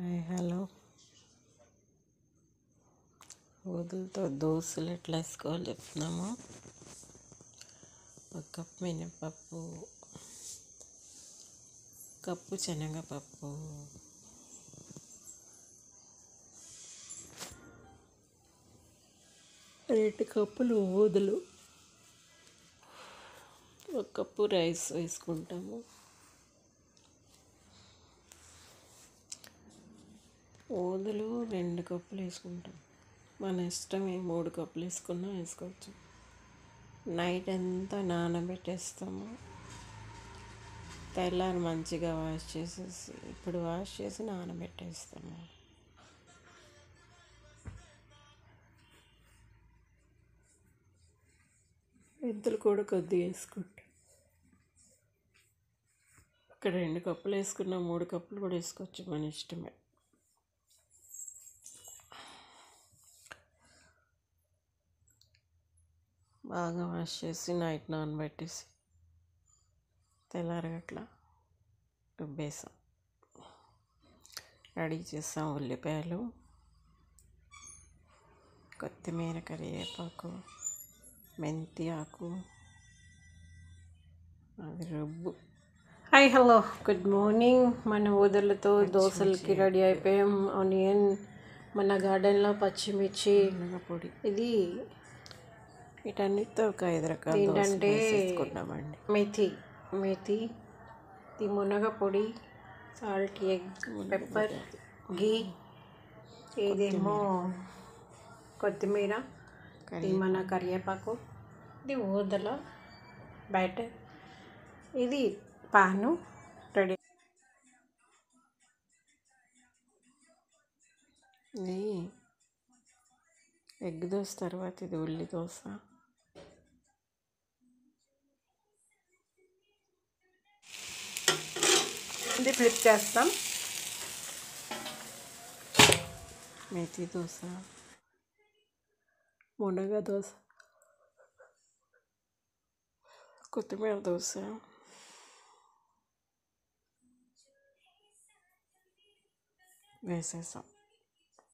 Hi hello. ఊదులతో దోశలు ఎట్లా వేసుకోవాలి చెప్తున్నాము. ఒక కప్పు మినపప్పు, కప్పు శనగపప్పు, 2 కప్పులు ఊదులు, 1 కప్పు రైస్ వేసుకుంటాము. ఊదులు 2 కప్పులు వేసుకుంటాం. మన ఇష్టం 3 కప్పులు వేసుకున్నా వేసుకోవచ్చు. నైట్ అంతా నానబెట్టేస్తాము. తెల్లారి మంచిగా వాష్ చేసేసి ఇప్పుడు వాష్ చేసి నానబెట్టేస్తాము. మెంతులు కూడా కొద్దిగా వేసుకుంటాం. ఇక్కడ 2 కప్పులు వేసుకున్నా 3 కప్పులు కూడా వేసుకోవచ్చు, మన ఇష్టమే. బాగా వాష్ చేసి నైట్ నానబెట్టేసి తెల్లారగట్లా రుబ్బేసాం. రెడీ చేస్తాం. ఉల్లిపాయలు, కొత్తిమీర, కరివేపాకు, మెంతి ఆకు, అది రుబ్బు. Hi hello, good morning. మన ఊదలతో దోశలకి రెడీ అయిపోయాం. ఆనియన్, మన గార్డెన్లో పచ్చిమిర్చి పొడి, ఇది వీటన్నిటితో ఒక 5 రకాల ఏంటంటే మెథి, ఇది మునగ పొడి, సాల్ట్, ఎగ్, పెప్పర్, గీ, ఇదేమో కొత్తిమీర, ఇది మన కరివేపాకు, ఇది ఊదల బ్యాటర్, ఇది పాను రెడీ. ఇది ఎగ్ దోశ తర్వాత ఇది ఉల్లి దోశ. ఇది ఫ్లిప్ చేస్తాం. మెథి దోశ, మునగ దోశ, కొత్తిమీర దోశ, వేసేసాం.